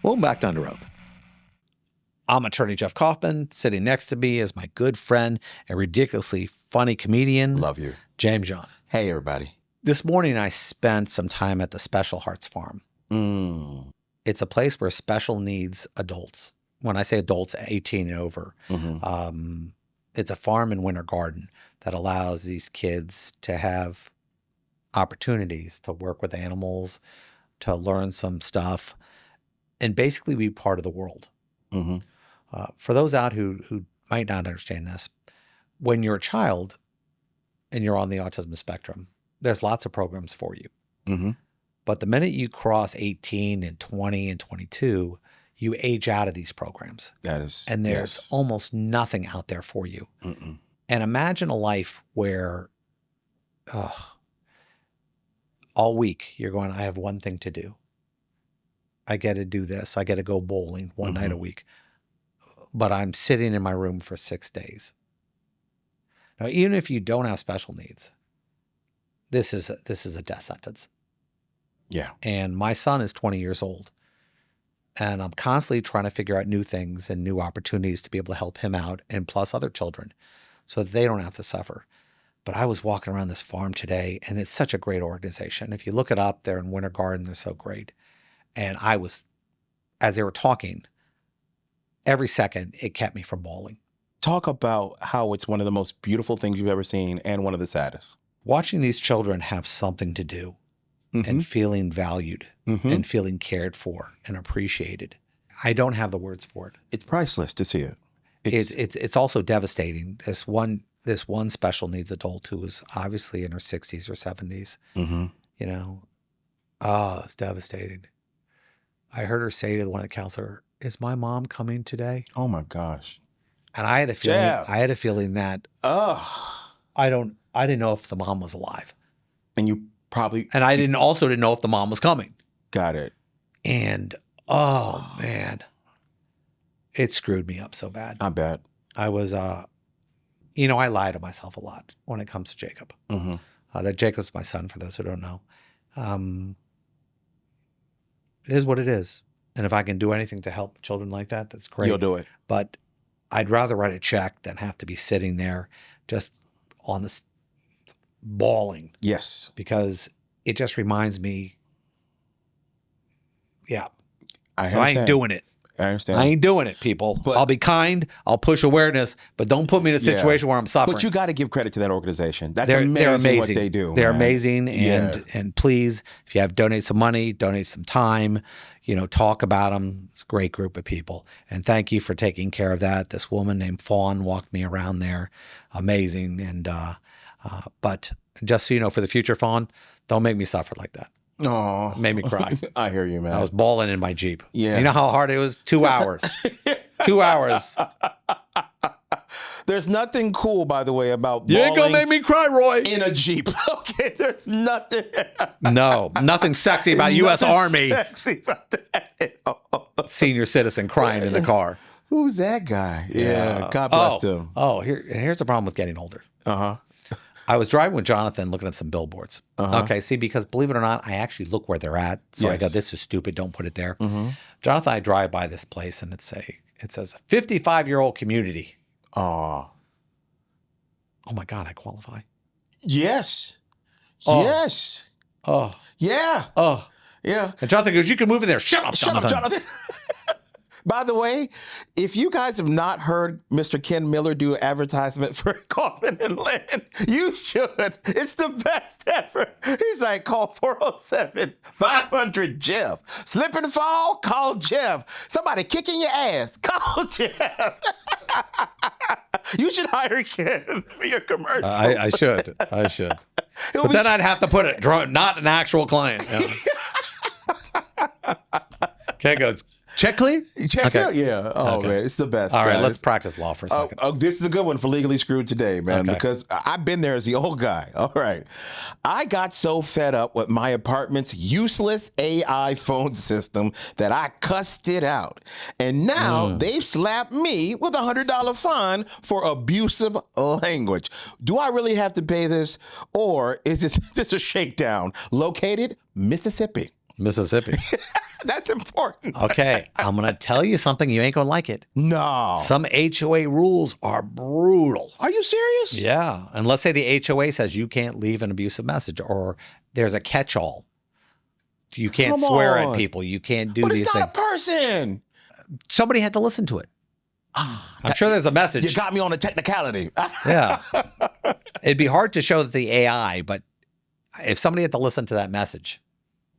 Welcome back to Under Oath. I'm attorney Jeff Kaufman. Sitting next to me is my good friend and ridiculously funny comedian. Love you. James John. Hey, everybody. This morning I spent some time at the Special Hearts Farm. It's a place where special needs adults, when I say adults 18 and over, it's a farm and winter garden that allows these kids to have opportunities to work with animals, to learn some stuff, and basically be part of the world. For those out who might not understand this, when you're a child and you're on the autism spectrum, there's lots of programs for you. But the minute you cross 18 and 20 and 22, you age out of these programs. That is, and there's almost nothing out there for you. And imagine a life where all week you're going, I have one thing to do. I get to do this. I get to go bowling one night a week. But I'm sitting in my room for 6 days. Now, even if you don't have special needs, this is a death sentence. Yeah. And my son is 20 years old. And I'm constantly trying to figure out new things and new opportunities to be able to help him out, and plus other children, so that they don't have to suffer. But I was walking around this farm today, and it's such a great organization. If you look it up, they're in Winter Garden. They're so great. And I was, as they were talking, every second it kept me from bawling. Talk about how it's one of the most beautiful things you've ever seen and one of the saddest. Watching these children have something to do and feeling valued and feeling cared for and appreciated. I don't have the words for it. It's priceless to see it. It's also devastating. This one special needs adult who was obviously in her 60s or 70s, you know, it's devastating. I heard her say to one of the counselor, "Is my mom coming today?" Oh my gosh. And I had a feeling. Jeff. I had a feeling that I didn't know if the mom was alive, And you probably. and I didn't know if the mom was coming. Got it. And oh man, it screwed me up so bad. I bet. I was, I lie to myself a lot when it comes to Jacob. That Jacob's my son, for those who don't know. It is what it is. And if I can do anything to help children like that, that's great. You'll do it. But I'd rather write a check than have to be sitting there just on this bawling. Yes. Because it just reminds me, I ain't doing it. I understand. I ain't doing it, people. But I'll be kind. I'll push awareness, but don't put me in a situation where I'm suffering. But you got to give credit to that organization. That's amazing what they do. They're man. amazing. And please, if you have donate some money, donate some time, talk about them. It's a great group of people. And thank you for taking care of that. This woman named Fawn walked me around there. Amazing. And but just so you know, for the future, Fawn, don't make me suffer like that. Oh, It made me cry. I hear you, man. I was bawling in my Jeep. Yeah. You know how hard it was? 2 hours. 2 hours. There's nothing cool, by the way, about You ain't gonna bawling make me cry, Roy. in a Jeep. Okay, there's nothing. No, nothing sexy about U.S. Nothing Army sexy about that. senior citizen crying in the car. Who's that guy? Yeah, God bless him. Here's the problem with getting older. Uh-huh. I was driving with Jonathan looking at some billboards. Okay, see, because believe it or not, I actually look where they're at. So I go, this is stupid. Don't put it there. Jonathan, I drive by this place and it says 55-year-old community. Oh my God, I qualify. Yes. Oh. Yes. Oh. Yeah. Oh. Yeah. And Jonathan goes, you can move in there. Shut up, Jonathan. Shut up, Jonathan. By the way, if you guys have not heard Mr. Ken Miller do an advertisement for Kaufman and Lynn, you should. It's the best ever. He's like, call 407-500-JEFF. Slip and fall? Call Jeff. Somebody kicking your ass? Call Jeff. You should hire Ken for your commercials. I should. But then I'd have to put it, not an actual client. Ken goes, check clear? Check out, yeah. Oh, okay. Man, it's the best. All right, guys. let's practice law for a second. This is a good one for Legally Screwed today, man, because I've been there as the old guy. All right. I got so fed up with my apartment's useless AI phone system that I cussed it out. And now they've slapped me with a $100 fine for abusive language. Do I really have to pay this? Or is this a shakedown? Located Mississippi. Mississippi. That's important. Okay, I'm going to tell you something. You ain't going to like it. No. Some HOA rules are brutal. Are you serious? Yeah. And let's say the HOA says you can't leave an abusive message, or there's a catch-all. You can't Come swear on. at people. You can't do But these it's things. not a person. Somebody had to listen to it. I'm sure there's a message. You got me on a technicality. Yeah. It'd be hard to show that the AI, but if somebody had to listen to that message.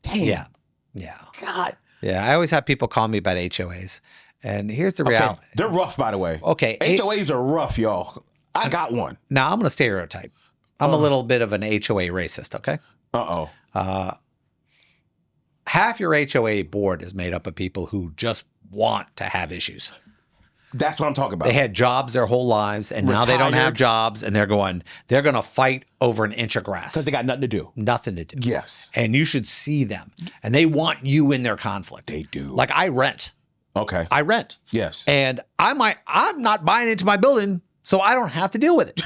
Damn. Yeah. Yeah. God. Yeah. I always have people call me about HOAs. And here's the reality. Okay. They're rough, by the way. Okay. HOAs are rough, y'all. I got one. Now, I'm going to stereotype. I'm a little bit of an HOA racist, okay? Uh-oh. Half your HOA board is made up of people who just want to have issues. That's what I'm talking about. They had jobs their whole lives, and now they don't have Retired. jobs, and they're going to fight over an inch of grass. Because they got nothing to do. Nothing to do. Yes. And you should see them. And they want you in their conflict. They do. Like I rent. Okay. I rent. Yes. And I'm not buying into my building, so I don't have to deal with it.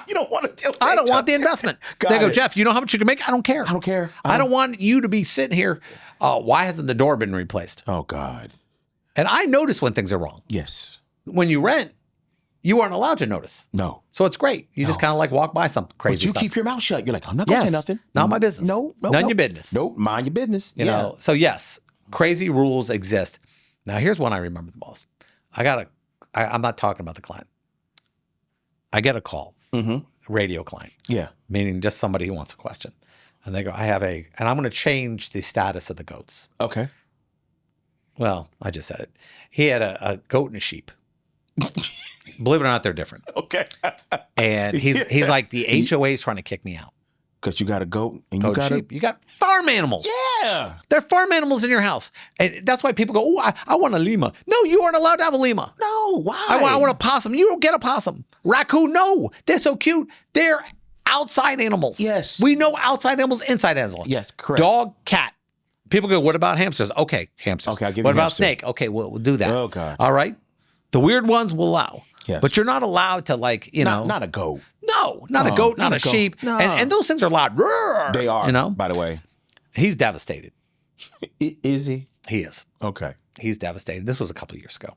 You don't want to deal with I don't it. want the investment. Got They go, it. Jeff, you know how much you can make? I don't care. I don't care. I don't want you to be sitting here. Why hasn't the door been replaced? Oh, God. And I notice when things are wrong. Yes. When you rent, you aren't allowed to notice. No. So it's great. You just kind of like walk by some But crazy you stuff. keep your mouth shut. You're like, I'm not going to say nothing. Not my business. No. None your business. Nope. Mind your business. You know. So yes, crazy rules exist. Now here's one I remember the most. I'm not talking about the client. I get a call, radio client, Yeah. meaning just somebody who wants a question. And they go, and I'm going to change the status of the goats. Okay. Well, I just said it. He had a goat and a sheep. Believe it or not, they're different. Okay. And he's like, the HOA is trying to kick me out. Because you got a goat and Goat you got sheep. You got farm animals. Yeah. They're farm animals in your house. And that's why people go, oh, I want a lima. No, you aren't allowed to have a lima. No. Why? I want a possum. You don't get a possum. Raccoon, no. They're so cute. They're outside animals. Yes. We know outside animals, inside animals. Yes, correct. Dog, cat. People go, what about hamsters? Okay, hamsters. Okay, I'll give what you about hamster. snake? Okay, we'll do that. Oh, God. All right. The weird ones we'll allow. Yes. But you're not allowed to Not a goat. No, not a goat, not a goat. sheep. No. And those things are loud. They are, You know? by the way. He's devastated. Is he? He is. Okay. He's devastated. This was a couple of years ago.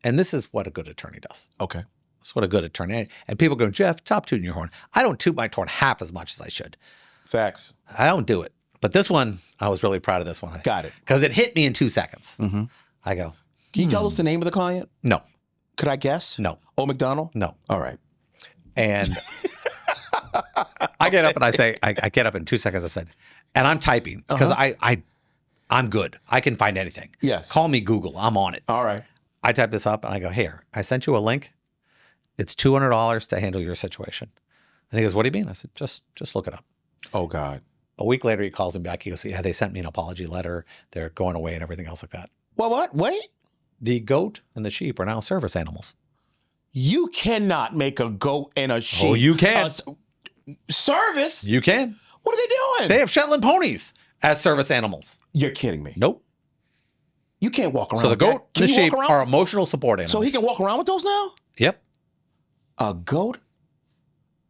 And this is what a good attorney does. Okay. That's what a good attorney. And people go, Jeff, stop tooting your horn. I don't toot my horn half as much as I should. Facts. I don't do it. But this one, I was really proud of this one. Got it. Because it hit me in 2 seconds. Mm-hmm. I go, Can you tell us the name of the client? no, Could I guess? no, Old McDonald? no. All right. And I get up and I say, I get up in 2 seconds. I said, and I'm typing because I'm good. I can find anything. Yes. Call me Google. I'm on it. All right. I type this up and I go, here, I sent you a link. It's $200 to handle your situation. And he goes, what do you mean? I said, just look it up. Oh, God. A week later, he calls me back. He goes, yeah, they sent me an apology letter. They're going away and everything else like that. What? Wait. The goat and the sheep are now service animals. You cannot make a goat and a sheep. Oh, you can. Service? You can. What are they doing? They have Shetland ponies as service animals. You're kidding me. Nope. You can't walk around So the with that. goat and the Can you sheep walk around? are emotional support animals. So he can walk around with those now? Yep. A goat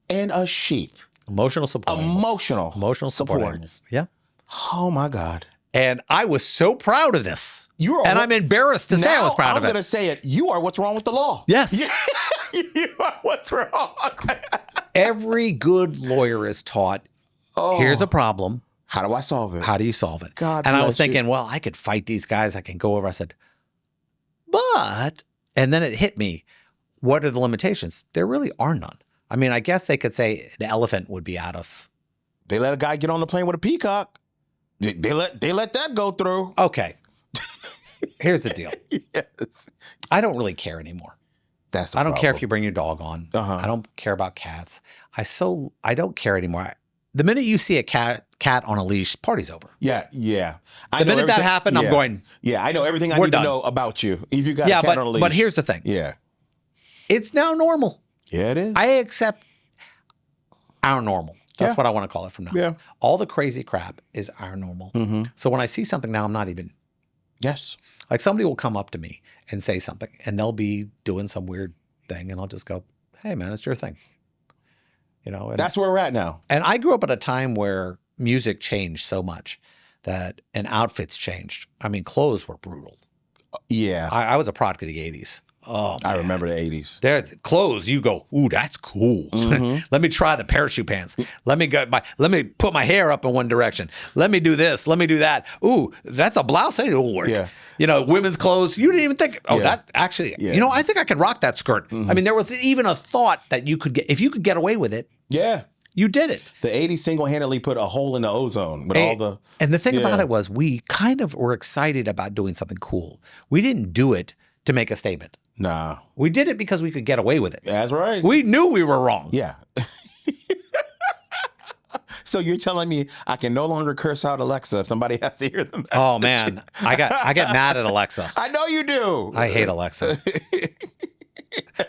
and a sheep. Emotional support animals. Emotional support support. animals. Yeah. Oh, my God. And I was so proud of this. You are and I'm embarrassed to say I was proud of I'm it. going to say it. You are what's wrong with the law. Yes. You are what's wrong. Every good lawyer is taught, here's a problem. How do I solve it? How do you solve it? God and I was bless you. thinking, well, I could fight these guys. I can go over. I said, but, and then it hit me. What are the limitations? There really are none. I mean, I guess they could say an elephant would be out of. They let a guy get on the plane with a peacock. They let that go through. Okay. Here's the deal. Yes. I don't really care anymore. That's I don't care if you bring your dog on. Uh-huh. I don't care about cats. I don't care anymore. The minute you see a cat on a leash, party's over. Yeah. The minute that happened, I'm going. Yeah, I know everything I We're need done. to know about you. If you got a cat on a leash. but here's the thing. Yeah. It's now normal. Yeah, it is. I accept our normal. That's Yeah. what I want to call it from now. Yeah. All the crazy crap is our normal. Mm-hmm. So when I see something now, I'm not even. Yes. Like somebody will come up to me and say something, and they'll be doing some weird thing, and I'll just go, "Hey, man, it's your thing." You know. And, That's where we're at now. and I grew up at a time where music changed so much and outfits changed. I mean, clothes were brutal. Yeah. I was a product of the 80s. Oh, man. I remember the 80s. There, clothes, you go, ooh, that's cool. Let me try the parachute pants. Let me put my hair up in one direction. Let me do this. Let me do that. Ooh, that's a blouse. Hey, it'll work. Yeah. You know, women's clothes. You didn't even think. Oh, that actually. Yeah. You know, I think I can rock that skirt. I mean, there was even a thought that you could get if you could get away with it. Yeah. You did it. The 80s single-handedly put a hole in the ozone with all the. And the thing about it was, we kind of were excited about doing something cool. We didn't do it to make a statement. Nah. We did it because we could get away with it. That's right. We knew we were wrong. Yeah. So you're telling me I can no longer curse out Alexa if somebody has to hear the message? Oh man, I get mad at Alexa. I know you do. I hate Alexa.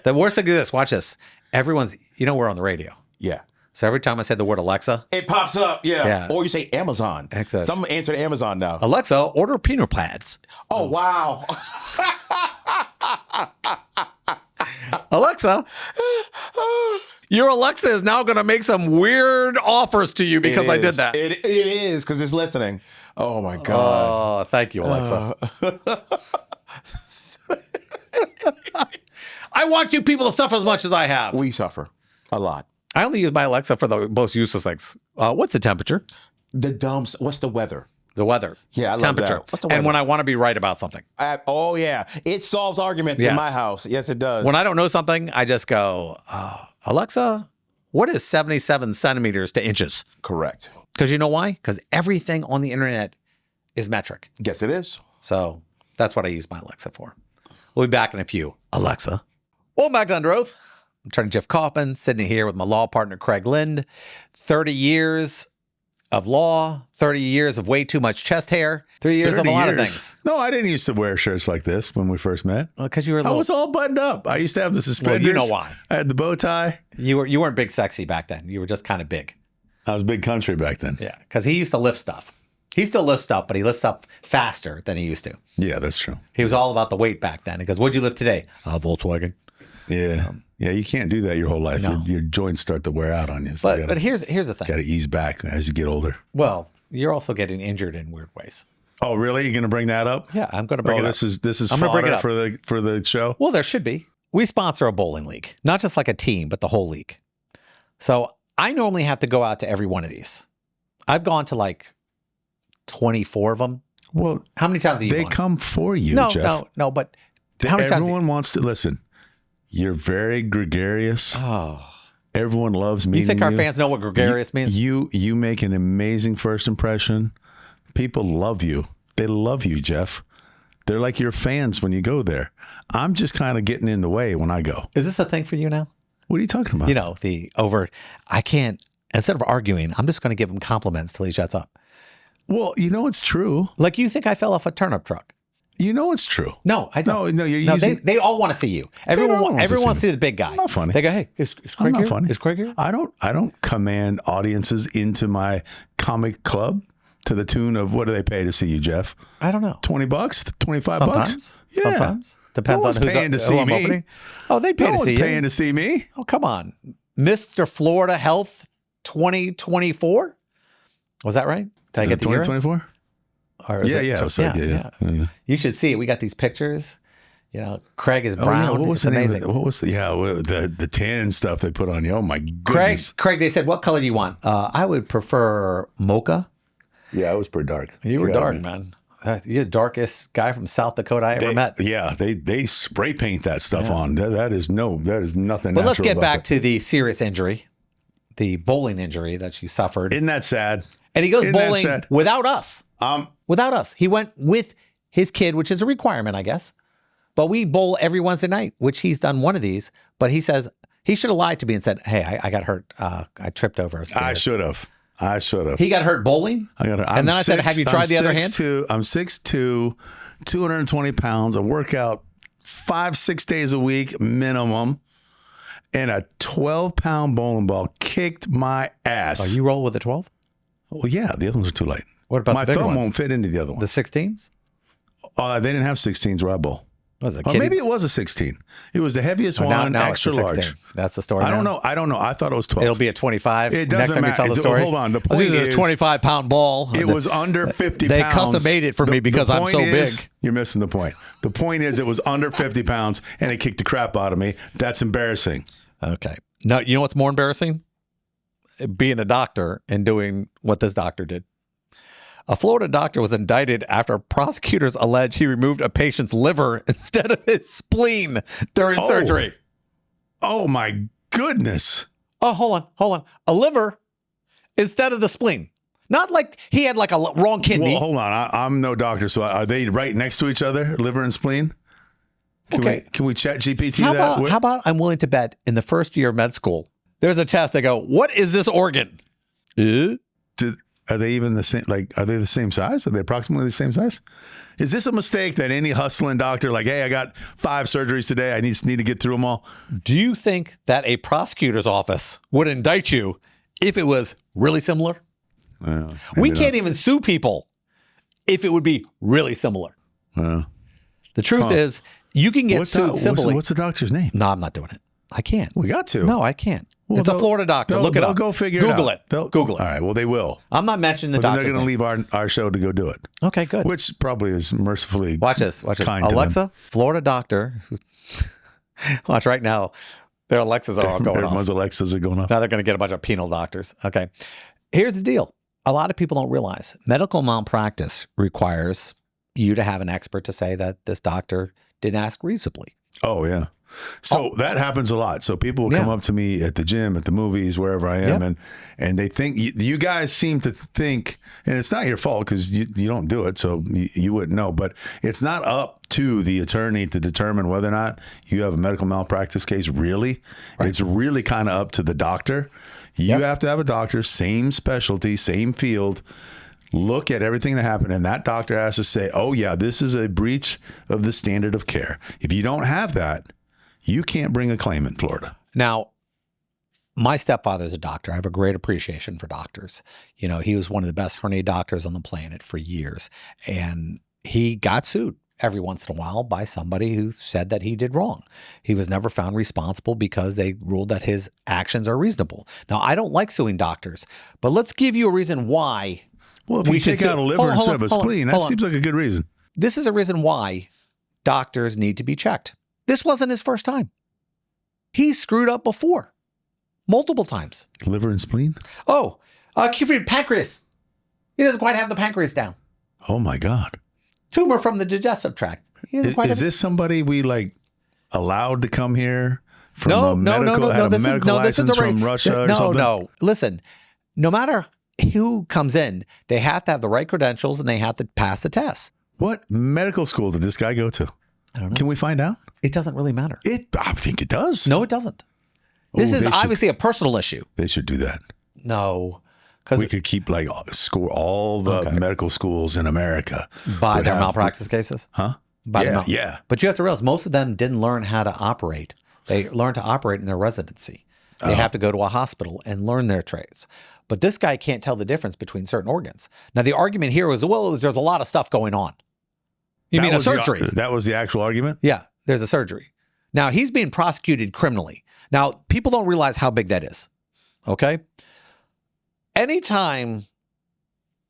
The worst thing is this. Watch this. Everyone's, we're on the radio. Yeah. So every time I said the word Alexa, it pops up. Yeah. Or you say Amazon. Excellent. Someone answered Amazon now. Alexa, order peanut pads. Oh, wow. Alexa, your Alexa is now going to make some weird offers to you because I did that. It is because it's listening. Oh, my God. Oh, thank you, Alexa. I want you people to suffer as much as I have. We suffer a lot. I only use my Alexa for the most useless things. What's the temperature? What's the weather? The weather. Yeah, I love temperature. that. What's the weather? And when I want to be right about something. Oh, yeah. It solves arguments in my house. Yes, it does. When I don't know something, I just go, Alexa, what is 77 centimeters to inches? Correct. Because you know why? Because everything on the internet is metric. Yes, it is. So that's what I use my Alexa for. We'll be back in a few. Alexa. Welcome back to Under Oath. I'm Attorney Jeff Kaufman, sitting here with my law partner, Craig Lind. 30 years of law, 30 years of way too much chest hair, 3 years of a lot of things. No, I didn't used to wear shirts like this when we first met. Well, because you were I was all buttoned up. I used to have the suspenders. Well, you know why. I had the bow tie. You weren't big sexy back then. You were just kind of big. I was big country back then. Yeah, because he used to lift stuff. He still lifts stuff, but he lifts up faster than he used to. Yeah, that's true. He was all about the weight back then. He goes, what'd you lift today? Volkswagen. Yeah. Yeah, you can't do that your whole life. No. Your joints start to wear out on you. So But here's the thing. Got to ease back as you get older. Well, you're also getting injured in weird ways. Oh, really? You're going to bring that up? Yeah, I'm going to bring it up. This is I'm gonna bring it fodder up. for the show? Well, there should be. We sponsor a bowling league, not just like a team, but the whole league. So I normally have to go out to every one of these. I've gone to like 24 of them. Well, how many times have you they gone? come for you, No, Jeff. no, but how many times? Everyone wants to listen. You're very gregarious. Oh. Everyone loves meeting you. You think our fans know what gregarious means? You make an amazing first impression. People love you. They love you, Jeff. They're like your fans when you go there. I'm just kind of getting in the way when I go. Is this a thing for you now? What are you talking about? I can't, instead of arguing, I'm just going to give him compliments till he shuts up. Well, it's true. Like you think I fell off a turnip truck. You know it's true. No, I don't. No, you're using... They all want to see you. Everyone wants to see the big guy. Not funny. They go, hey, is Craig here? Funny. Is Craig here? I don't command audiences into my comic club to the tune of, what do they pay to see you, Jeff? I don't know. $20, $25? Sometimes. Yeah. Sometimes. Depends on who's paying to see I'm me. opening. Oh, they pay to see you. paying to see me. Oh, come on. Mr. Florida Health 2024? Was that right? Did I get the year? 2024? Yeah. You should see it. We got these pictures. Craig is brown. What was it's the name amazing. What was the tan stuff they put on you? Oh my goodness. Craig, they said, what color do you want? I would prefer mocha. Yeah, it was pretty dark. You were dark, man. You're the darkest guy from South Dakota I ever met. Yeah, they spray paint that stuff on. That is nothing. But let's get back to the serious injury, the bowling injury that you suffered. Isn't that sad? And he goes bowling without us. Without us. He went with his kid, which is a requirement, I guess. But we bowl every Wednesday night, which he's done one of these. But he says he should have lied to me and said, hey, I got hurt. I tripped over a stair. I should have. He got hurt bowling? And then I said, have you tried the other hand? I'm 6'2", 220 pounds. I work out 5-6 days a week minimum. And a 12-pound bowling ball kicked my ass. Oh, you roll with a 12? Well, yeah. The other ones are too light. What about my the bigger thumb ones? won't fit into the other one. The 16s? They didn't have 16s where I bowl. Was it Or maybe it was a 16. It was the heaviest one, now extra it's a large. 16. That's the story. I don't now? know. I don't know. I thought it was 12. It'll be a 25. It Next doesn't time you tell matter. the story. Hold on. The point is, a 25-pound ball. it was under 50 They pounds. custom made it for me because I'm so big. You're missing the point. The point is it was under 50 pounds and it kicked the crap out of me. That's embarrassing. Okay. Now, you know what's more embarrassing? Being a doctor and doing what this doctor did. A Florida doctor was indicted after prosecutors allege he removed a patient's liver instead of his spleen during surgery. Oh, my goodness. Oh, hold on. A liver instead of the spleen. Not like he had like a wrong kidney. Well, hold on. I'm no doctor, so are they right next to each other, liver and spleen? Can we chat GPT that? How about I'm willing to bet in the first year of med school, there's a test. They go, what is this organ? Are they even the same? Like, are they the same size? Are they approximately the same size? Is this a mistake that any hustling doctor, like, hey, I got 5 surgeries today, I just need to get through them all? Do you think that a prosecutor's office would indict you if it was really similar? We can't even sue people if it would be really similar. The truth is, you can get sued simply. What's the doctor's name? No, I'm not doing it. I can't. We got to. No, I can't. Well, it's a Florida doctor. Look it up. They'll go figure Google it out. Google it. All right. Well, they will. I'm not mentioning the But then doctor's they're going to name. leave our show to go do it. Okay, good. Which probably is mercifully Watch this. kind to them. Alexa, Florida doctor. Watch right now. Their Alexas are all going off. Everyone's Alexas are going off. Now they're going to get a bunch of penal doctors. Okay. Here's the deal. A lot of people don't realize medical malpractice requires you to have an expert to say that this doctor didn't ask reasonably. Oh, yeah. So that happens a lot. So people will come up to me at the gym, at the movies, wherever I am, and they think, you guys seem to think, and it's not your fault because you don't do it, so you wouldn't know, but it's not up to the attorney to determine whether or not you have a medical malpractice case, really. Right. It's really kind of up to the doctor. You have to have a doctor, same specialty, same field, look at everything that happened, and that doctor has to say, oh, yeah, this is a breach of the standard of care. If you don't have that, you can't bring a claim in Florida. Now, my stepfather's a doctor. I have a great appreciation for doctors. You know, he was one of the best hernia doctors on the planet for years. And he got sued every once in a while by somebody who said that he did wrong. He was never found responsible because they ruled that his actions are reasonable. Now, I don't like suing doctors, but let's give you a reason why. Well, if we take out a liver instead of a spleen, that seems like a good reason. This is a reason why doctors need to be checked. This wasn't his first time. He's screwed up before, multiple times. Liver and spleen? Oh, pancreas. He doesn't quite have the pancreas down. Oh, my God. Tumor from the digestive tract. Is this somebody we allowed to come here from no, medical license already, from Russia or something? No. Listen, no matter who comes in, they have to have the right credentials and they have to pass the test. What medical school did this guy go to? I don't know. Can we find out? It doesn't really matter. I think it does. No, it doesn't. This is obviously a personal issue. They should do that. No. Because we could keep score all the medical schools in America. By their malpractice cases? Huh? Yeah. But you have to realize most of them didn't learn how to operate. They learned to operate in their residency. They have to go to a hospital and learn their trades. But this guy can't tell the difference between certain organs. Now, the argument here was, well, there's a lot of stuff going on. You mean a surgery? That was the actual argument? Yeah, there's a surgery. Now, he's being prosecuted criminally. Now, people don't realize how big that is, okay? Anytime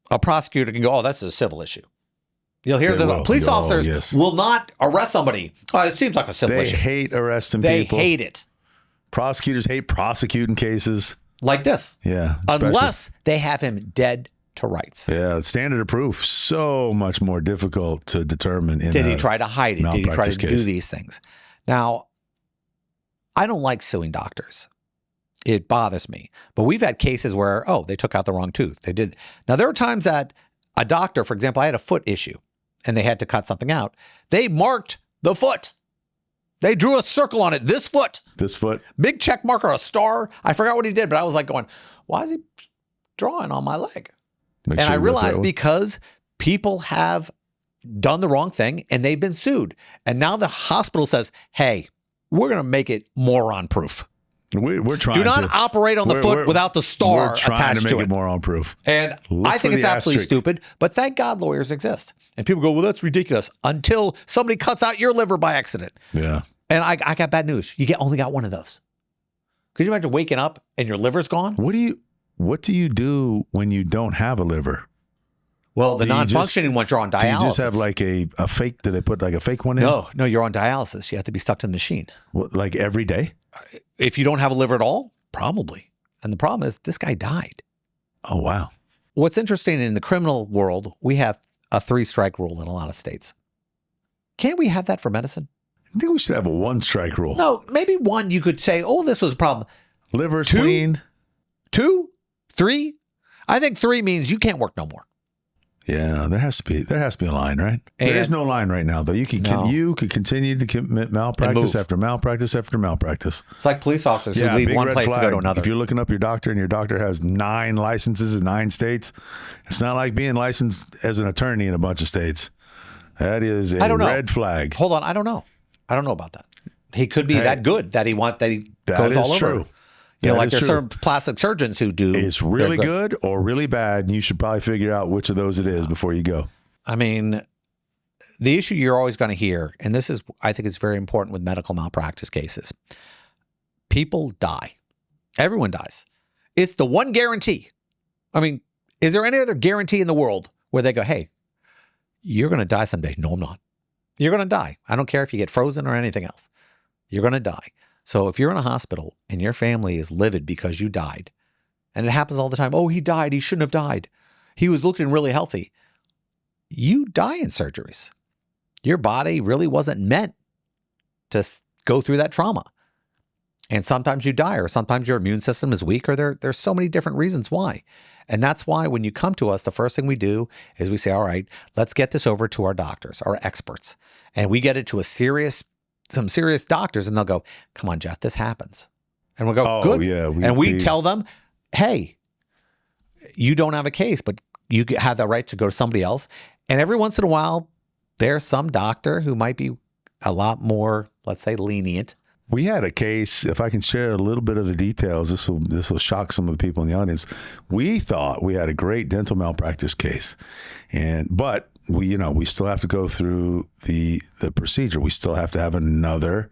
a prosecutor can go, oh, that's a civil issue. You'll hear that police officers will not arrest somebody. Oh, it seems like a civil issue. They hate arresting They people. hate it. Prosecutors hate prosecuting cases. Like this. Yeah. Unless they have him dead to rights. Yeah, standard of proof, so much more difficult to determine. Did he try to hide it? Did he try to case. do these things? Now, I don't like suing doctors. It bothers me. But we've had cases where, they took out the wrong tooth. They did. Now, there are times that a doctor, for example, I had a foot issue and they had to cut something out. They marked the foot. They drew a circle on it. This foot. This foot. Big check mark or a star. I forgot what he did, but I was like going, why is he drawing on my leg? And I realized because people have done the wrong thing and they've been sued. And now the hospital says, hey, we're going to make it moron proof. We're trying Do not to operate on the foot without the star we're trying attached to make to it it. moron proof. And Look I think for it's the absolutely asterisk. stupid, but thank God lawyers exist. And people go, well, that's ridiculous, until somebody cuts out your liver by accident. Yeah. And I got bad news. You only got one of those. Could you imagine waking up and your liver's gone? What do you do when you don't have a liver? Well, the Do you non-functioning ones, you're on dialysis. Do you just have like a fake? Do they put like a fake one in? No, you're on dialysis. You have to be stuck to the machine. What, like every day? If you don't have a liver at all, probably. And the problem is this guy died. Oh, wow. What's interesting in the criminal world, we have a 3-strike rule in a lot of states. Can't we have that for medicine? I think we should have a 1-strike rule. No, maybe 1 you could say, oh, this was a problem. Liver, 2? spleen. 2? 3? I think 3 means you can't work no more. Yeah, there has to be a line, right? There is no line right now, though. You could continue to commit malpractice after malpractice after malpractice. It's like police officers who leave one place to go to another. If you're looking up your doctor and your doctor has 9 licenses in 9 states, it's not like being licensed as an attorney in a bunch of states. That is a red flag. Hold on, I don't know about that. He could be that good that he goes all over. True. You know, like there's certain plastic surgeons who do. It's really good or really bad, and you should probably figure out which of those it is before you go. I mean, the issue you're always going to hear, and this is, I think it's very important with medical malpractice cases. People die. Everyone dies. It's the one guarantee. I mean, is there any other guarantee in the world where they go, hey, you're going to die someday? No, I'm not. You're going to die. I don't care if you get frozen or anything else. You're going to die. So if you're in a hospital and your family is livid because you died, and it happens all the time, oh, he died. He shouldn't have died. He was looking really healthy. You die in surgeries. Your body really wasn't meant to go through that trauma. And sometimes you die, or sometimes your immune system is weak, or there's so many different reasons why. And that's why when you come to us, the first thing we do is we say, all right, let's get this over to our doctors, our experts. And we get it to some serious doctors, and they'll go, come on, Jeff, this happens. And we'll go, good. Yeah, and we tell them, hey, you don't have a case, but you have the right to go to somebody else. And every once in a while, there's some doctor who might be a lot more, let's say, lenient. We had a case, if I can share a little bit of the details, this will shock some of the people in the audience. We thought we had a great dental malpractice case, but we still have to go through the procedure. We still have to have another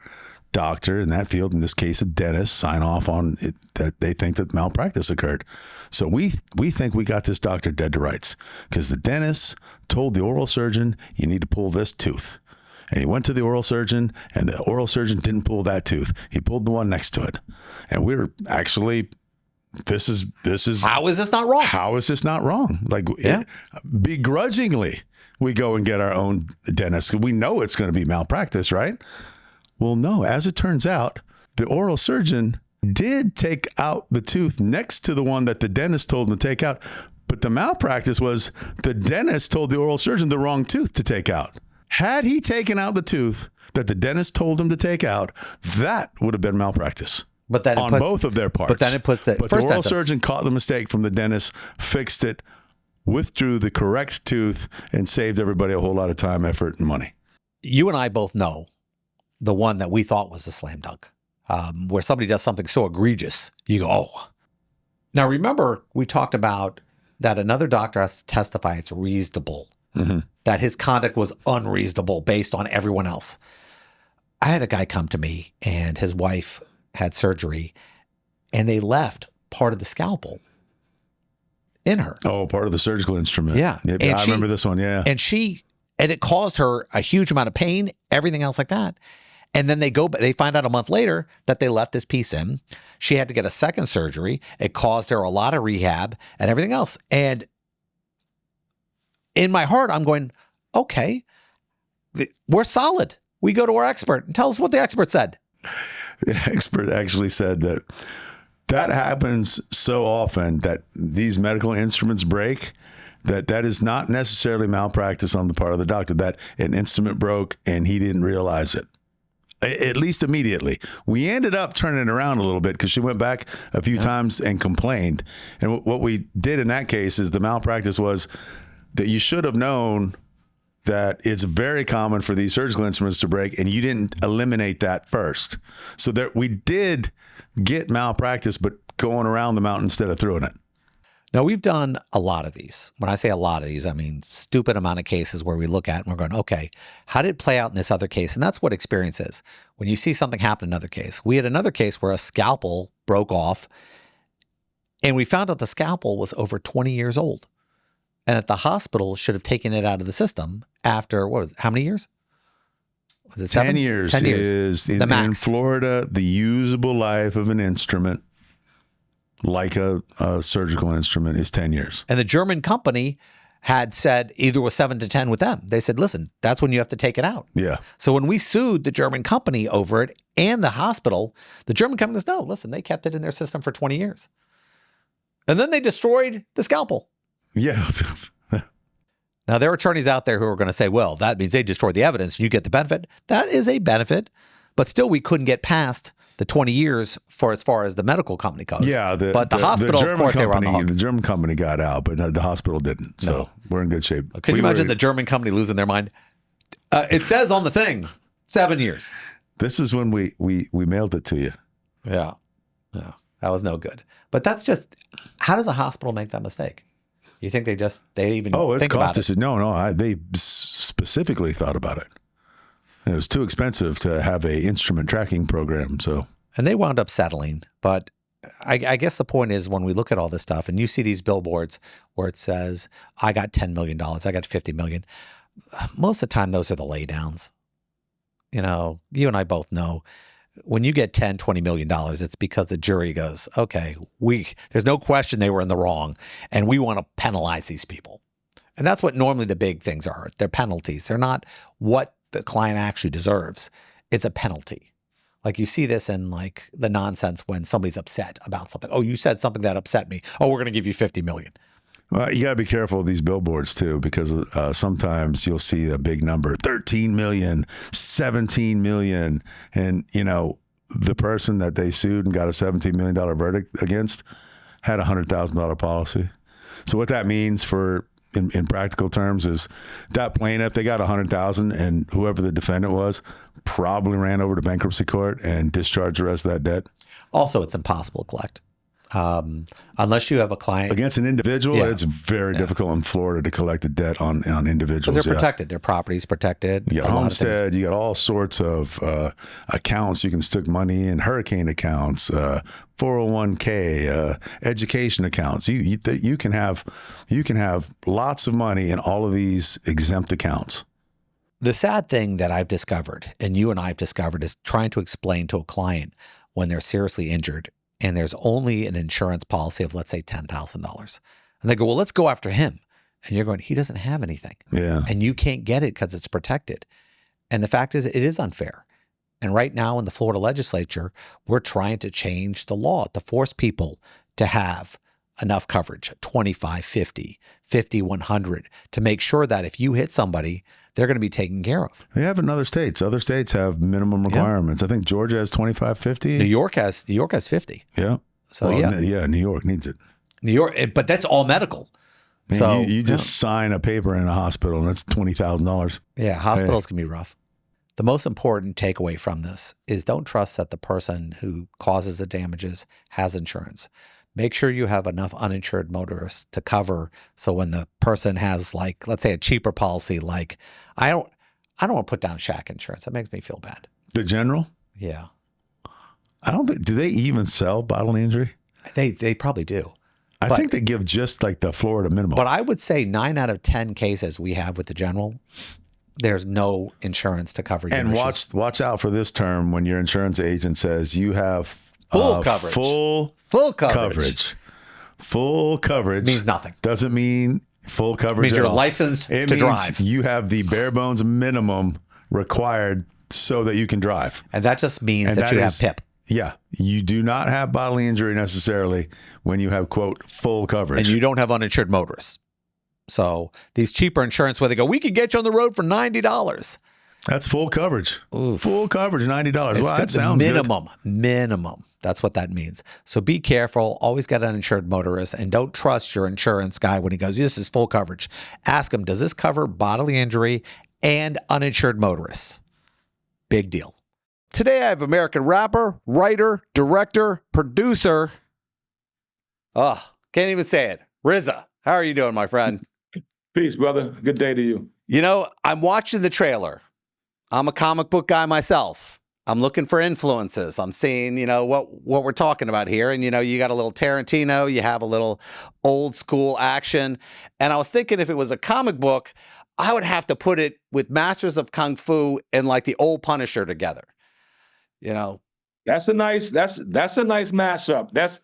doctor in that field, in this case a dentist, sign off on it that they think that malpractice occurred. So we think we got this doctor dead to rights because the dentist told the oral surgeon, you need to pull this tooth. And he went to the oral surgeon, and the oral surgeon didn't pull that tooth. He pulled the one next to it. And we were actually, this is how is this not wrong? How is this not wrong? Like, begrudgingly, we go and get our own dentist. We know it's going to be malpractice, right? Well, no. As it turns out, the oral surgeon did take out the tooth next to the one that the dentist told him to take out. But the malpractice was the dentist told the oral surgeon the wrong tooth to take out. Had he taken out the tooth that the dentist told him to take out, that would have been malpractice. But then on both of their parts. But then it puts the oral surgeon caught the mistake from the dentist, fixed it, withdrew the correct tooth, and saved everybody a whole lot of time, effort, and money. You and I both know the one that we thought was the slam dunk, where somebody does something so egregious, you go, oh. Now, remember, we talked about that another doctor has to testify it's reasonable, that his conduct was unreasonable based on everyone else. I had a guy come to me, and his wife had surgery, and they left part of the scalpel in her. Oh, part of the surgical instrument. Yeah. I remember this one, yeah. And it caused her a huge amount of pain, everything else like that. And then they find out a month later that they left this piece in. She had to get a second surgery. It caused her a lot of rehab and everything else. And in my heart, I'm going, okay, we're solid. We go to our expert and tell us what the expert said. The expert actually said that happens so often that these medical instruments break that is not necessarily malpractice on the part of the doctor, that an instrument broke and he didn't realize it. At least immediately. We ended up turning it around a little bit because she went back a few times and complained. And what we did in that case is the malpractice was that you should have known that it's very common for these surgical instruments to break, and you didn't eliminate that first. So that we did get malpractice, but going around the mountain instead of through it. Now, we've done a lot of these. When I say a lot of these, I mean stupid amount of cases where we look at and we're going, okay, how did it play out in this other case? And that's what experience is. When you see something happen in another case. We had another case where a scalpel broke off, and we found out the scalpel was over 20 years old, and that the hospital should have taken it out of the system after, what was it, how many years? Was it 10 years? 10 years is the max. In Florida, the usable life of an instrument, like a surgical instrument, is 10 years. And the German company had said either was 7 to 10 with them. They said, listen, that's when you have to take it out. Yeah. So when we sued the German company over it and the hospital, the German company says, no, listen, they kept it in their system for 20 years. And then they destroyed the scalpel. Yeah. Now, there are attorneys out there who are going to say, well, that means they destroyed the evidence and you get the benefit. That is a benefit, but still we couldn't get past the 20 years for as far as the medical company goes. Yeah, but the hospital, of course, they were on the hook. The German company got out, but the hospital didn't. So we're in good shape. Could you imagine the German company losing their mind? It says on the thing, 7 years. This is when we mailed it to you. Yeah. That was no good. But that's just, how does a hospital make that mistake? You think they even think about it? No, they specifically thought about it. It was too expensive to have a instrument tracking program. So, and they wound up settling. But I guess the point is, when we look at all this stuff and you see these billboards where it says, I got $10 million, I got $50 million. Most of the time, those are the laydowns. You know, you and I both know when you get $10, $20 million, it's because the jury goes, okay, there's no question they were in the wrong, and we want to penalize these people. And that's what normally the big things are. They're penalties. They're not what the client actually deserves. It's a penalty. Like you see this in like the nonsense when somebody's upset about something. Oh, you said something that upset me. Oh, we're going to give you $50 million. Well, you got to be careful of these billboards too, because sometimes you'll see a big number, 13 million, 17 million. And, you know, the person that they sued and got a $17 million verdict against had a $100,000 policy. So what that means in practical terms is that plaintiff, they got $100,000, and whoever the defendant was probably ran over to bankruptcy court and discharged the rest of that debt. Also, it's impossible to collect. Unless you have a client against an individual, it's very difficult in Florida to collect a debt on individuals. Because they're protected. Their property's protected. You got homestead, you got all sorts of accounts you can stick money in, hurricane accounts, 401k, education accounts. You can have lots of money in all of these exempt accounts. The sad thing that I've discovered, and you and I have discovered, is trying to explain to a client when they're seriously injured and there's only an insurance policy of, let's say, $10,000. And they go, well, let's go after him. And you're going, he doesn't have anything. Yeah. And you can't get it because it's protected. And the fact is, it is unfair. And right now in the Florida legislature, we're trying to change the law to force people to have enough coverage, 25, 50, 50, 100, to make sure that if you hit somebody, they're going to be taken care of. They have in other states. Other states have minimum requirements. I think Georgia has 25, 50. New York has 50. Yeah. So New York needs it. New York, but that's all medical. Man, so you just sign a paper in a hospital, and that's $20,000. Yeah, hospitals can be rough. The most important takeaway from this is don't trust that the person who causes the damages has insurance. Make sure you have enough uninsured motorists to cover. So when the person has, like, let's say a cheaper policy, like I don't want to put down shack insurance. That makes me feel bad. The general? Yeah. I don't think, do they even sell bodily injury? They probably do. I think they give just like the Florida minimum. But I would say 9 out of 10 cases we have with the general, there's no insurance to cover your issues. Watch out for this term when your insurance agent says you have full coverage. Full coverage. Full coverage means nothing. Doesn't mean full coverage. It means you're licensed to drive. You have the bare bones minimum required so that you can drive. And that just means that you have PIP. Yeah. You do not have bodily injury necessarily when you have, quote, full coverage. And you don't have uninsured motorists. So these cheaper insurance where they go, we could get you on the road for $90. That's full coverage. Oof. Full coverage, $90. It's Wow, that sounds minimum, good. minimum. That's what that means. So be careful. Always get uninsured motorists, and don't trust your insurance guy when he goes, this is full coverage. Ask him, does this cover bodily injury and uninsured motorists? Big deal. Today I have American rapper, writer, director, producer. Oh, can't even say it. RZA. How are you doing, my friend? Peace, brother. Good day to you. You know, I'm watching the trailer. I'm a comic book guy myself. I'm looking for influences. I'm seeing, what we're talking about here. And, you got a little Tarantino, you have a little old school action. And I was thinking if it was a comic book, I would have to put it with Masters of Kung Fu and like the old Punisher together. That's a nice mashup.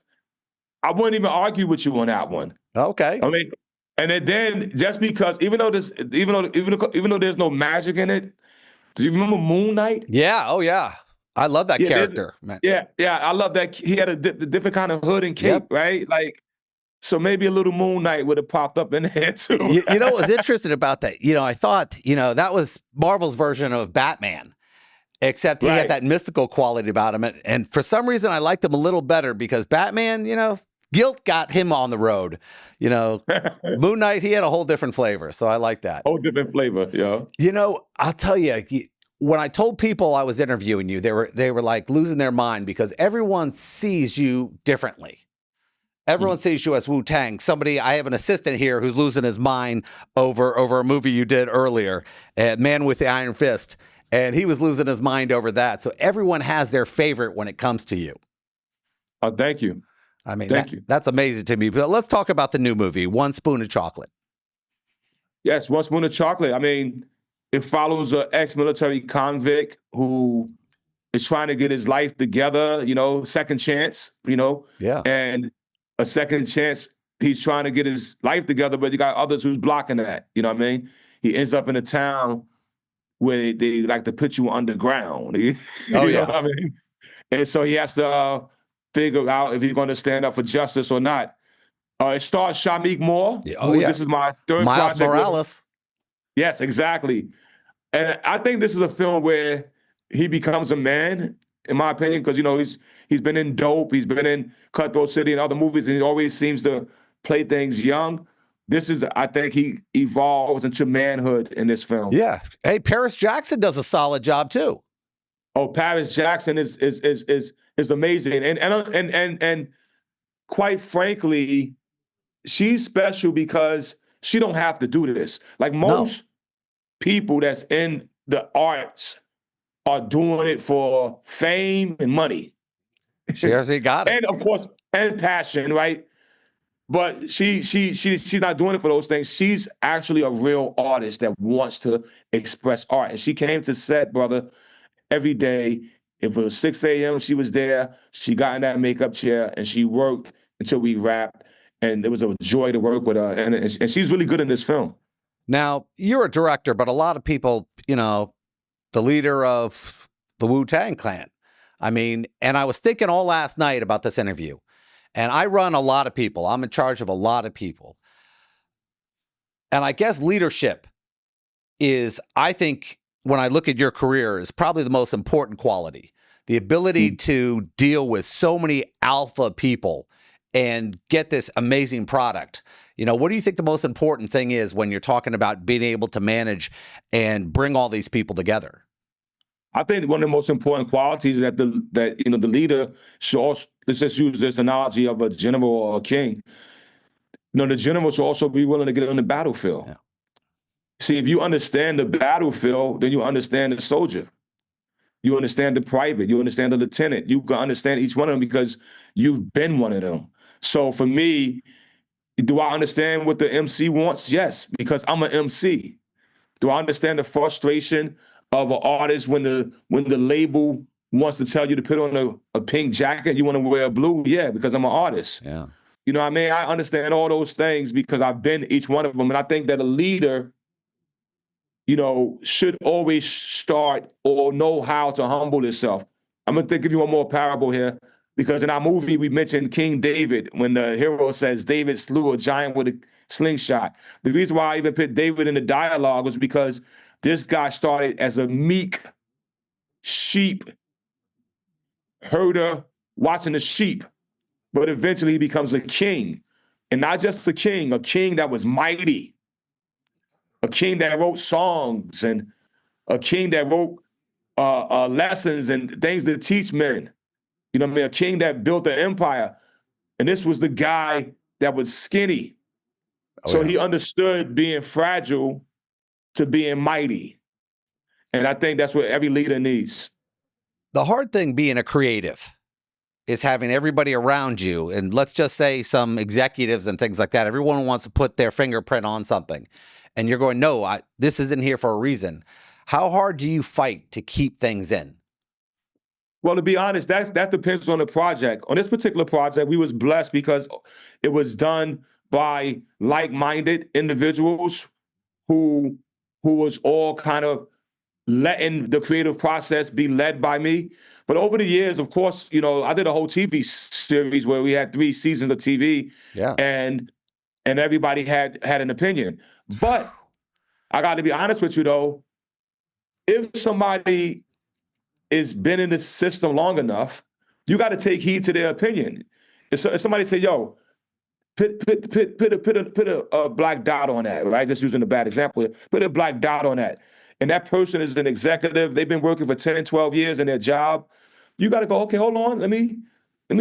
I wouldn't even argue with you on that one. Okay. I mean, and then just because even though there's no magic in it, do you remember Moon Knight? Yeah. Oh, yeah. I love that character, man. Yeah. I love that. He had a different kind of hood and cape, right? Like, so maybe a little Moon Knight would have popped up in there too. You know what was interesting about that? I thought, that was Marvel's version of Batman, except he had that mystical quality about him. And for some reason, I liked him a little better because Batman, guilt got him on the road. Moon Knight, he had a whole different flavor. So I like that. Whole different flavor, yeah. I'll tell you, when I told people I was interviewing you, they were like losing their mind because everyone sees you differently. Everyone sees you as Wu-Tang. I have an assistant here who's losing his mind over a movie you did earlier, Man with the Iron Fist. And he was losing his mind over that. So everyone has their favorite when it comes to you. Oh, thank you. I mean, thank you. That's amazing to me. But let's talk about the new movie, One Spoon of Chocolate. Yes, One Spoon of Chocolate. I mean, it follows an ex-military convict who is trying to get his life together, second chance, Yeah. And a second chance, he's trying to get his life together, but you got others who's blocking that, you know what I mean? He ends up in a town where they like to put you underground. You know what I mean? And so he has to figure out if he's going to stand up for justice or not. It stars Shamik Moore. This is my third Miles project. Morales. Yes, exactly. And I think this is a film where he becomes a man, in my opinion, because, he's been in Dope, he's been in Cutthroat City and other movies, and he always seems to play things young. I think he evolves into manhood in this film. Yeah. Hey, Paris Jackson does a solid job too. Oh, Paris Jackson is amazing, and quite frankly, she's special because she don't have to do this. Like most people that's in the arts are doing it for fame and money. She actually got it, and of course, and passion, right? But she's not doing it for those things. She's actually a real artist that wants to express art. And she came to set, brother, every day. If it was 6 a.m., she was there. She got in that makeup chair and she worked until we wrapped. And it was a joy to work with her. And she's really good in this film. Now, you're a director, but a lot of people, the leader of the Wu-Tang Clan. I mean, and I was thinking all last night about this interview. And I run a lot of people. I'm in charge of a lot of people. And I guess leadership is, I think, when I look at your career, is probably the most important quality. The ability to deal with so many alpha people and get this amazing product. What do you think the most important thing is when you're talking about being able to manage and bring all these people together? I think one of the most important qualities is that the leader should also, let's just use this analogy of a general or a king. The general should also be willing to get on the battlefield. Yeah. See, if you understand the battlefield, then you understand the soldier. You understand the private. You understand the lieutenant. You can understand each one of them because you've been one of them. So for me, do I understand what the MC wants? Yes, because I'm an MC. Do I understand the frustration of an artist when the label wants to tell you to put on a pink jacket, you want to wear blue? Yeah, because I'm an artist. Yeah. You know what I mean? I understand all those things because I've been each one of them. And I think that a leader, should always start or know how to humble himself. I'm going to give you one more parable here, because in our movie, we mentioned King David when the hero says David slew a giant with a slingshot. The reason why I even put David in the dialogue was because This guy started as a meek sheep herder watching the sheep, but eventually he becomes a king. And not just a king that was mighty, a king that wrote songs, and a king that wrote lessons and things to teach men. You know what I mean? A king that built an empire. And this was the guy that was skinny. So he understood being fragile to being mighty. And I think that's what every leader needs. The hard thing being a creative is having everybody around you, and let's just say some executives and things like that. Everyone wants to put their fingerprint on something. And you're going, no, this isn't here for a reason. How hard do you fight to keep things in? Well, to be honest, that depends on the project. On this particular project, we was blessed because it was done by like-minded individuals who was all kind of letting the creative process be led by me. But over the years, of course, you know, I did a whole TV series where we had 3 seasons of TV, and everybody had an opinion. But I got to be honest with you, though, if somebody has been in the system long enough, you got to take heed to their opinion. If somebody say, yo, put a black dot on that, right? Just using a bad example. Put a black dot on that. And that person is an executive. They've been working for 10, 12 years in their job. You got to go, okay, hold on. Let me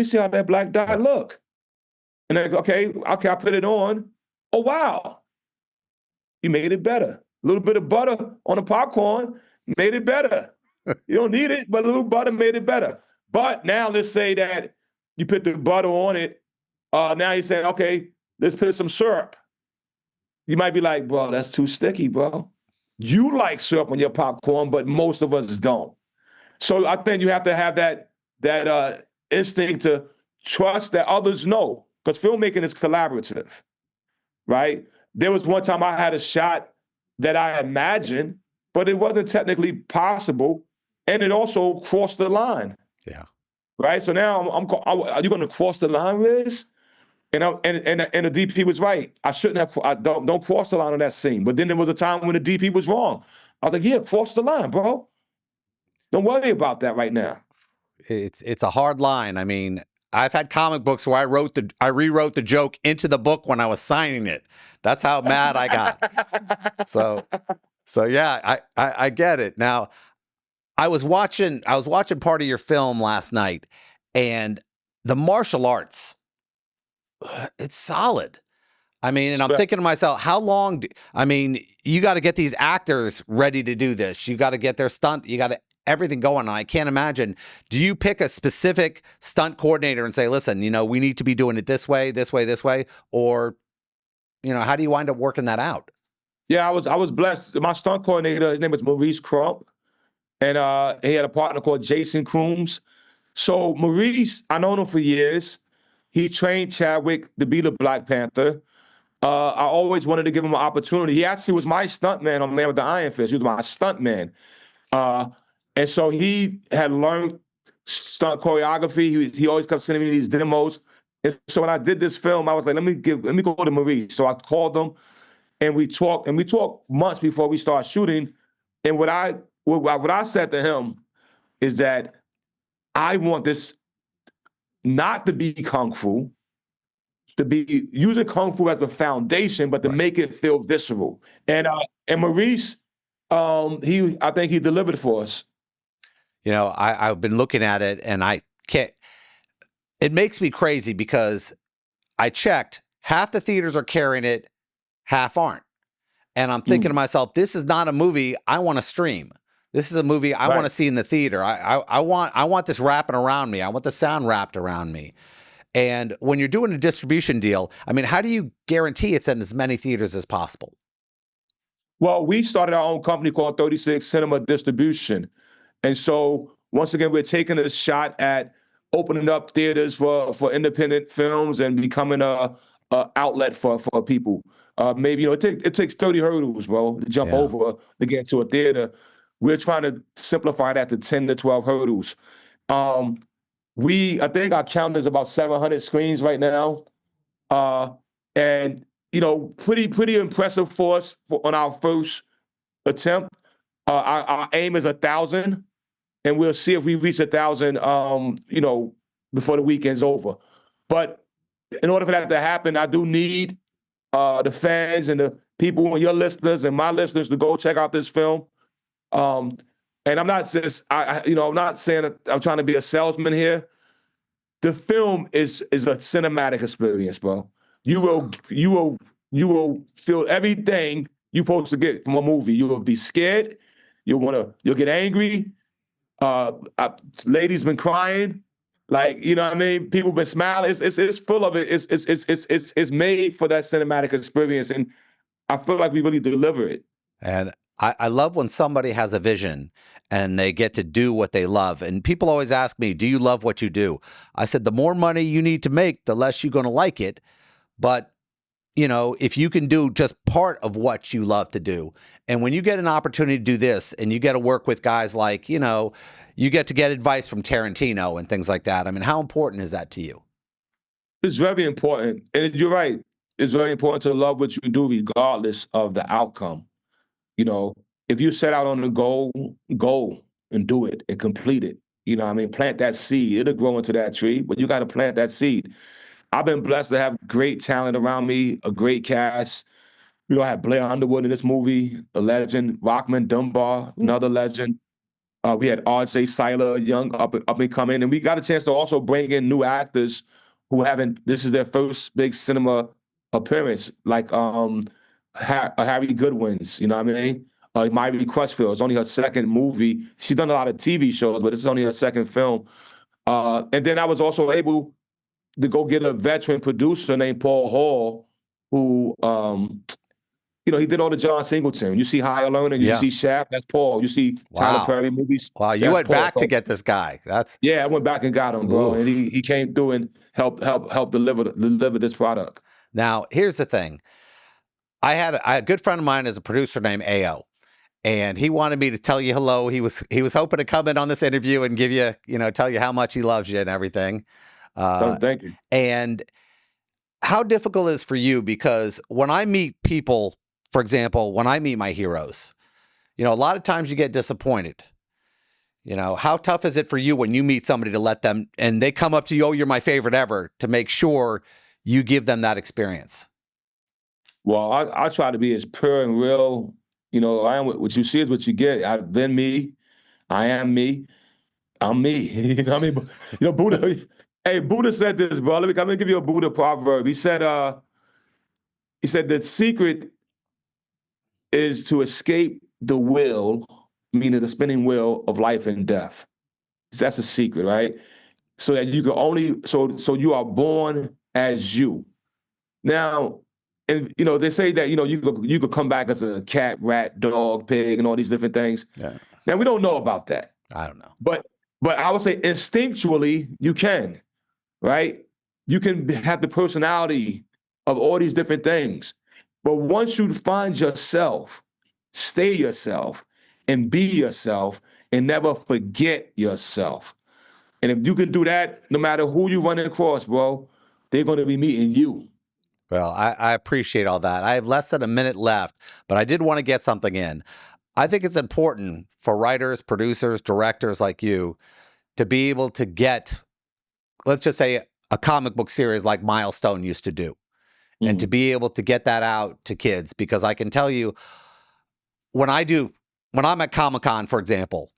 see how that black dot look. And then, okay, I put it on. Oh, wow. You made it better. A little bit of butter on the popcorn made it better. You don't need it, but a little butter made it better. But now let's say that you put the butter on it. Now you're saying, okay, let's put some syrup. You might be like, bro, that's too sticky, bro. You like syrup on your popcorn, but most of us don't. So I think you have to have that instinct to trust that others know, because filmmaking is collaborative, right? There was one time I had a shot that I imagined, but it wasn't technically possible, and it also crossed the line. Yeah. Right. So now are you going to cross the line, Liz? And the DP was right. I shouldn't have. Don't cross the line on that scene. But then there was a time when the DP was wrong. I was like, yeah, cross the line, bro. Don't worry about that right now. It's a hard line. I mean, I've had comic books where I rewrote the joke into the book when I was signing it. That's how mad I got. So yeah, I get it. Now, I was watching part of your film last night, and the martial arts, it's solid. I mean, and I'm thinking to myself, how long? You got to get these actors ready to do this. You got to get their stunt. You got to everything going on. I can't imagine. Do you pick a specific stunt coordinator and say, listen, we need to be doing it this way, this way, this way, or how do you wind up working that out? Yeah, I was blessed. My stunt coordinator, his name was Maurice Crump, and he had a partner called Jason Crooms. So Maurice, I known him for years. He trained Chadwick to be the Black Panther. I always wanted to give him an opportunity. He actually was my stuntman on Man with the Iron Fist. He was my stuntman. And so he had learned stunt choreography. He always kept sending me these demos. And so when I did this film, I was like, let me go to Maurice. So I called him, and we talked months before we start shooting. And what I said to him is that I want this not to be kung fu, to be using kung fu as a foundation, but to make it feel visceral. And Maurice, I think he delivered for us. I've been looking at it, and I can't. It makes me crazy because I checked, half the theaters are carrying it, half aren't. And I'm thinking to myself, this is not a movie I want to stream. This is a movie I want to see in the theater. I want this wrapping around me. I want the sound wrapped around me. And when you're doing a distribution deal, how do you guarantee it's in as many theaters as possible? Well, we started our own company called 36 Cinema Distribution. And so once again, we're taking a shot at opening up theaters for independent films and becoming a outlet for people. Maybe it takes 30 hurdles, bro, to jump over to get into a theater. We're trying to simplify that to 10 to 12 hurdles. I think our count is about 700 screens right now, and pretty impressive for us on our first attempt. Our aim is 1,000, and we'll see if we reach 1,000, before the weekend's over. But in order for that to happen, I do need the fans and the people and your listeners and my listeners to go check out this film. And I'm not just, I'm not saying that I'm trying to be a salesman here. The film is a cinematic experience, bro. You will feel everything you're supposed to get from a movie. You will be scared. You'll get angry. Ladies been crying. Like, you know what I mean? People been smiling. It's full of it. It's made for that cinematic experience. And I feel like we really deliver it. And I love when somebody has a vision and they get to do what they love. And people always ask me, do you love what you do? I said, the more money you need to make, the less you're going to like it. But, if you can do just part of what you love to do, and when you get an opportunity to do this and you get to work with guys like, you get to get advice from Tarantino and things like that. I mean, how important is that to you? It's very important. And you're right. It's very important to love what you do regardless of the outcome. If you set out on the goal, go and do it and complete it. Plant that seed. It'll grow into that tree, but you got to plant that seed. I've been blessed to have great talent around me, a great cast. I had Blair Underwood in this movie, a legend. Rockman Dunbar, another legend. We had RZA Seiler, a young up and coming, and we got a chance to also bring in new actors who this is their first big cinema appearance, like Harry Goodwin's, you know what I mean? Myrie Crutchfield, it's only her second movie. She's done a lot of TV shows, but this is only her second film. And then I was also able to go get a veteran producer named Paul Hall, who, he did all the John Singleton. You see Higher Learning, you see Shaft, that's Paul. You see Tyler Perry movies. Wow, you went back to get this guy. Yeah, I went back and got him, bro. Ooh. And he came through and helped deliver this product. Now, here's the thing. I had a good friend of mine is a producer named AO, and he wanted me to tell you hello. He was hoping to come in on this interview and give you, tell you how much he loves you and everything. Thank you. And how difficult it is for you, because when I meet people, for example, when I meet my heroes, a lot of times you get disappointed. How tough is it for you when you meet somebody to let them, and they come up to you, oh, you're my favorite ever, to make sure you give them that experience? Well, I try to be as pure and real. I am what you see is what you get. I've been me. I am me. I'm me. Buddha. Hey, Buddha said this, bro. I'm gonna give you a Buddha proverb. He said the secret is to escape the wheel, meaning the spinning wheel of life and death. That's a secret, right? So that you can so you are born as you. Now, and they say that you could come back as a cat, rat, dog, pig, and all these different things. Yeah. Now we don't know about that. I don't know. But I would say instinctually you can, right? You can have the personality of all these different things. But once you find yourself, stay yourself and be yourself and never forget yourself. And if you can do that, no matter who you run across, bro, they're going to be meeting you. Well, I appreciate all that. I have less than a minute left, but I did want to get something in. I think it's important for writers, producers, directors like you to be able to get, let's just say, a comic book series like Milestone used to do, and to be able to get that out to kids. Because I can tell you, when I'm at Comic-Con, for example,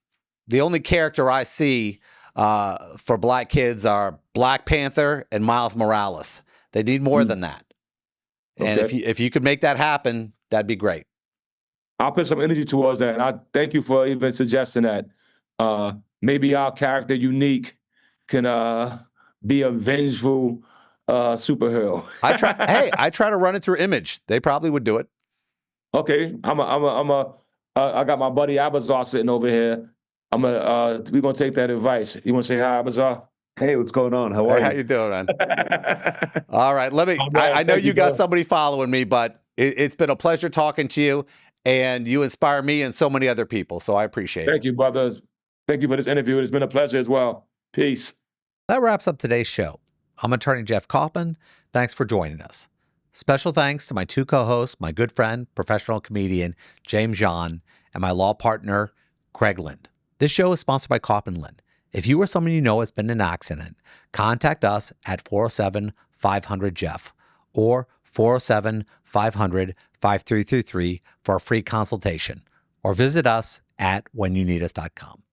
the only character I see for Black kids are Black Panther and Miles Morales. They need more than that. And if you could make that happen, that'd be great. I'll put some energy towards that. And I thank you for even suggesting that. Maybe our character, Unique, can be a vengeful superhero. I try to run it through Image. They probably would do it. Okay. I got my buddy Abazar sitting over here. We're gonna take that advice. You wanna say hi, Abazar? Hey, what's going on? How are you? How you doing, man? All right, I know you got somebody following me, but it's been a pleasure talking to you, and you inspire me and so many other people, so I appreciate it. Thank you, brothers. Thank you for this interview. It's been a pleasure as well. Peace. That wraps up today's show. I'm attorney Jeff Kaufman. Thanks for joining us. Special thanks to my two co-hosts, my good friend, professional comedian James John, and my law partner, Craig Lind. This show is sponsored by Coppin Lind. If you or someone you know has been in an accident, contact us at 407-500-JEFF or 407-500-5333 for a free consultation, or visit us at whenyouneedus.com.